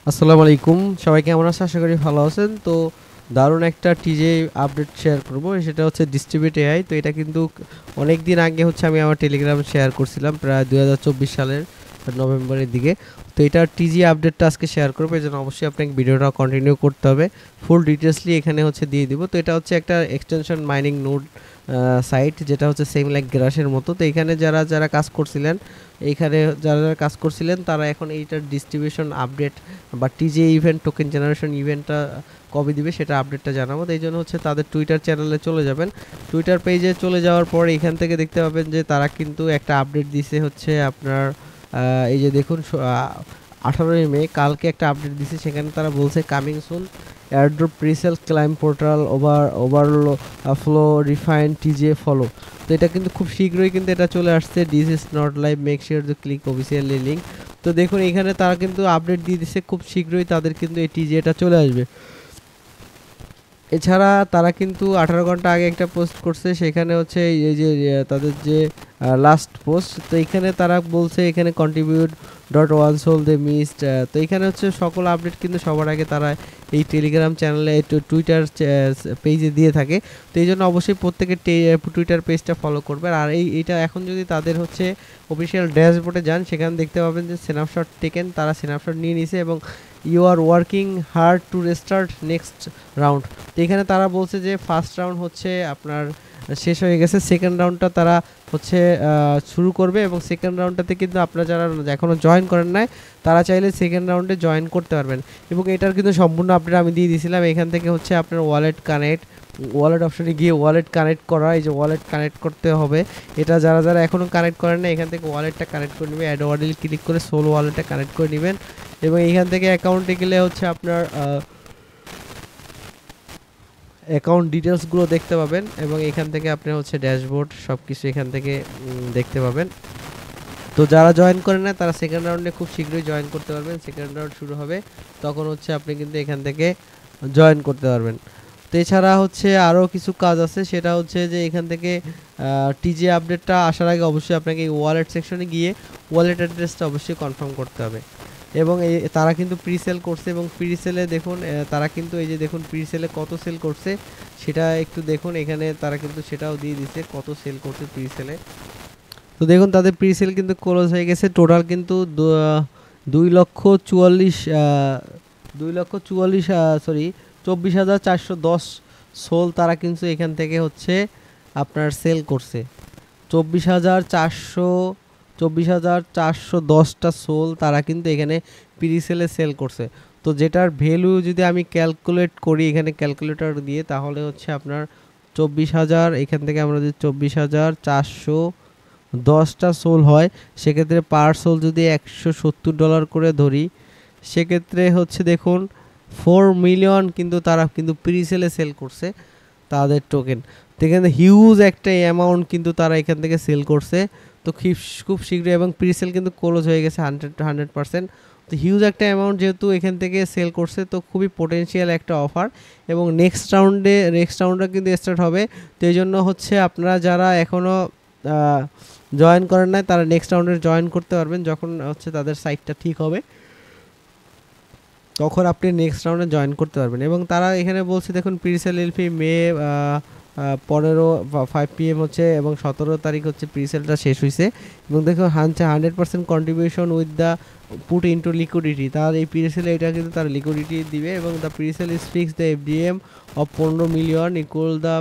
আসসালামু আলাইকুম, সবাই কেমন আছেন? আশা করি ভালো আছেন। তো দারুণ একটা টিজে আপডেট শেয়ার করব, সেটা হচ্ছে ডিস্ট্রিবিউট এআই। তো এটা কিন্তু অনেক দিন আগে হচ্ছে আমি আমার টেলিগ্রাম শেয়ার করছিলাম, প্রায় 2024 সালের নভেম্বরের দিকে। তো এটা টিজি আপডেটটা আজকে শেয়ার করবো, এই জন্য অবশ্যই আপনাকে ভিডিওটা কন্টিনিউ করতে হবে। ফুল ডিটেলসলি এখানে হচ্ছে দিয়ে দিব। তো এটা হচ্ছে একটা এক্সটেনশন মাইনিং নোড সাইট, যেটা হচ্ছে সেম লাইক গ্রাসের মতো। তো এখানে যারা যারা কাজ করছিলেন, এইখানে যারা যারা কাজ করছিলেন তারা এখন এইটার ডিস্ট্রিবিউশন আপডেট বা টিজে ইভেন্ট টোকেন জেনারেশন ইভেন্টটা কবে দিবে সেটা আপডেটটা জানাবো। তো এই জন্য হচ্ছে তাদের টুইটার চ্যানেলে চলে যাবেন। টুইটার পেজে চলে যাওয়ার পর এখান থেকে দেখতে পাবেন যে তারা কিন্তু একটা আপডেট দিছে হচ্ছে আপনার এই যে দেখুন 18ই মে কালকে একটা আপডেট দিছে। সেখানে তারা বলছে coming soon airdrop presale claim portal ওভারলো ফ্লো রিফাইন টিজে ফলো। তো এটা কিন্তু খুব শীঘ্রই কিন্তু এটা চলে আসছে। This is not live, make sure to click officially link. তো দেখুন এখানে তারা কিন্তু আপডেট দিয়ে দিচ্ছে, খুব শীঘ্রই তাদের কিন্তু এই টিজেটা চলে আসবে। এছাড়া তারা কিন্তু 18 ঘন্টা আগে একটা পোস্ট করছে, সেখানে হচ্ছে এই যে তাদের যে লাস্ট পোস্ট। তো এখানে তারা বলছে এখানে কন্ট্রিবিউট ডট ওয়ান সোল দে মিসড। তো এখানে হচ্ছে সকল আপডেট কিন্তু সবার আগে তারা এই টেলিগ্রাম চ্যানেলে টুইটার পেজে দিয়ে থাকে। তো এই জন্য অবশ্যই প্রত্যেকের টুইটার পেজটা ফলো করবেন। আর এইটা এখন যদি তাদের হচ্ছে অফিসিয়াল ড্যাশবোর্ডে যান, সেখানে দেখতে পাবেন যে স্ন্যাপশট টেকেন, তারা স্ন্যাপশট নিয়ে নিছে এবং you are working hard to restart next round. তো এখানে তারা বলছে যে ফার্স্ট রাউন্ড হচ্ছে আপনার শেষ হয়ে গেছে, সেকেন্ড রাউন্ডটা তারা হচ্ছে শুরু করবে। এবং সেকেন্ড রাউন্ডটাতে কিন্তু আপনারা যারা এখনও জয়েন করেন নাই, তারা চাইলে সেকেন্ড রাউন্ডে জয়েন করতে পারবেন। এবং এটার কিন্তু সম্পূর্ণ আপডেট আমি দিয়ে দিয়েছিলাম। এখান থেকে হচ্ছে আপনার ওয়ালেট অপশনে গিয়ে ওয়ালেট কানেক্ট করা, এই যে ওয়ালেট কানেক্ট করতে হবে। এটা যারা যারা এখনও কানেক্ট করেন না, এখান থেকে ওয়ালেটটা কানেক্ট করে নেবে, অ্যাড ওয়ালেট ক্লিক করে সোল ওয়ালেটটা কানেক্ট করে নেবেন। এবং এখান থেকে অ্যাকাউন্টে গেলে হচ্ছে আপনার অ্যাকাউন্ট ডিটেলসগুলো দেখতে পাবেন। এবং এখান থেকে আপনি হচ্ছে ড্যাশবোর্ড সব কিছু এখান থেকে দেখতে পাবেন। তো যারা জয়েন করেন না, তারা সেকেন্ড রাউন্ডে খুব শীঘ্রই জয়েন করতে পারবেন। সেকেন্ড রাউন্ড শুরু হবে, তখন হচ্ছে আপনি কিন্তু এখান থেকে জয়েন করতে পারবেন। তো এছাড়া হচ্ছে আরও কিছু কাজ আছে, সেটা হচ্ছে যে এখান থেকে টিজে আপডেটটা আসার আগে অবশ্যই আপনাকে ওয়ালেট সেকশনে গিয়ে ওয়ালেট অ্যাড্রেসটা অবশ্যই কনফার্ম করতে হবে। এবং তারা কিন্তু প্রিসেল করছে, এবং প্রিসেলে দেখুন তারা কিন্তু এই যে দেখুন প্রিসেলে কত সেল করছে সেটা একটু দেখুন। এখানে তারা কিন্তু সেটাও দিয়ে দিচ্ছে কত সেল করছে প্রিসেলে। তো দেখুন তাদের প্রিসেল কিন্তু ক্লোজ হয়ে গেছে। টোটাল কিন্তু 2,44,000 সরি 24,410 সোল তারা কিন্তু এখান থেকে হচ্ছে আপনার সেল করছে। 24,410টা সোল তারা কিন্তু এখানে প্রিসেলে সেল করছে। তো যেটার ভ্যালু যদি আমি ক্যালকুলেট করি এখানে ক্যালকুলেটর দিয়ে, তাহলে হচ্ছে আপনার 24,000, এখান থেকে আমরা যদি 24,410টা সোল হয়, সেক্ষেত্রে পার সোল যদি $170 করে ধরি, সেক্ষেত্রে হচ্ছে দেখুন 4 মিলিয়ন কিন্তু তারা কিন্তু প্রিসেলে সেল করছে তাদের টোকেন। তো এখানে হিউজ একটা অ্যামাউন্ট কিন্তু তারা এখান থেকে সেল করছে। তো খুব শীঘ্রই, এবং প্রিসেল কিন্তু ক্লোজ হয়ে গেছে 100%। তো হিউজ একটা অ্যামাউন্ট যেহেতু এখান থেকে সেল করছে, তো খুবই পোটেনশিয়াল একটা অফার। এবং নেক্সট রাউন্ডটা কিন্তু স্টার্ট হবে। তো এই জন্য হচ্ছে আপনারা যারা এখনও জয়েন করেন নাই, তারা নেক্সট রাউন্ডে জয়েন করতে পারবেন। যখন হচ্ছে তাদের সাইটটা ঠিক হবে, তখন আপনি নেক্সট রাউন্ডে জয়েন করতে পারবেন। এবং তারা এখানে বলছে দেখুন প্রিসেল এলপি মে 5 PM হচ্ছে, এবং 17 তারিখ হচ্ছে প্রিসেলটা শেষ হয়েছে। এবং দেখুন 100% contribution with the put into liquidity. তার এই প্রিসেলে এটা কিন্তু তার লিকুইডিটি দিবে। এবং the presale is fix the FDM of 15 million equal the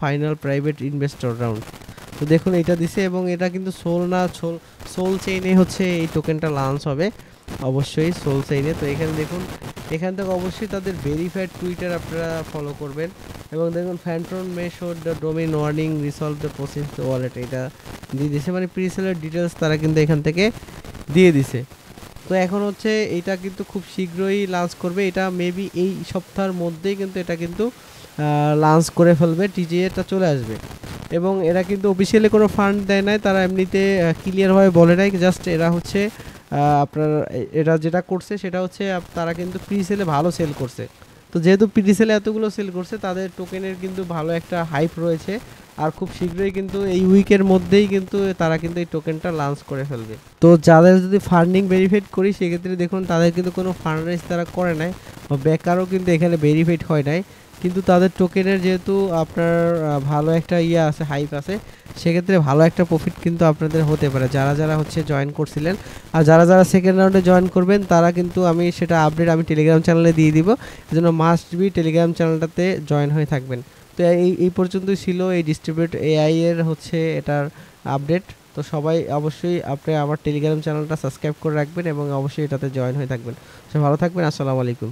final private investor round. তো দেখুন এটা দিছে, এবং এটা কিন্তু সোল চেইনে হচ্ছে এই টোকেনটা লঞ্চ হবে, অবশ্যই সোল চেইনে। তো এখানে দেখুন, এখান থেকে অবশ্যই তাদের ভেরিফাইড টুইটার আপনারা ফলো করবেন। এবং দেখুন Phantom may show the domain warning resolve the process wallet, এটা দিয়ে দিছে, মানে প্রিসেলের ডিটেলস তারা কিন্তু এখান থেকে দিয়ে দিছে। তো এখন হচ্ছে এটা কিন্তু খুব শীঘ্রই লঞ্চ করবে, এটা মেবি এই সপ্তাহের মধ্যেই কিন্তু এটা কিন্তু লঞ্চ করে ফেলবে, টিজিএটা চলে আসবে। এবং এরা কিন্তু অফিসিয়ালি কোনো ফান্ড দেয় নাই, তারা এমনিতে ক্লিয়ারভাবে বলে নাই, জাস্ট এরা হচ্ছে আপনার এরা যেটা করছে সেটা হচ্ছে তারা কিন্তু প্রিসেলে ভালো সেল করছে। তো যেহেতু প্রিসেলে এতগুলো সেল করছে, তাদের টোকেনের কিন্তু ভালো একটা হাইপ রয়েছে। আর খুব শীঘ্রই কিন্তু এই উইকের মধ্যেই কিন্তু তারা কিন্তু এই টোকেনটা লঞ্চ করে ফেলবে। তো যাদের যদি ফান্ডিং ভেরিফাইড করি সেক্ষেত্রে দেখুন তাদের কিন্তু কোনো ফান্ড রেজ তারা করে নাই, বা বেকারও কিন্তু এখানে ভেরিফাইড হয় নাই, কিন্তু তাদের টোকেনের যেহেতু আপনার ভালো একটা ইয়ে আছে, হাইপ আছে, সেক্ষেত্রে ভালো একটা প্রফিট কিন্তু আপনাদের হতে পারে যারা যারা হচ্ছে জয়েন করছিলেন। আর যারা যারা সেকেন্ড রাউন্ডে জয়েন করবেন তারা কিন্তু আমি সেটা আপডেট আমি টেলিগ্রাম চ্যানেলে দিয়ে দিব, এজন্য মাস্ট বি টেলিগ্রাম চ্যানেলটাতে জয়েন হয়ে থাকবেন। তো এই পর্যন্তই ছিল এই ডিস্ট্রিবিউট এআই এর হচ্ছে এটার আপডেট। তো সবাই অবশ্যই আপনি আমার টেলিগ্রাম চ্যানেলটা সাবস্ক্রাইব করে রাখবেন এবং অবশ্যই এটাতে জয়েন হয়ে থাকবেন। সবাই ভালো থাকবেন, আসসালামু আলাইকুম।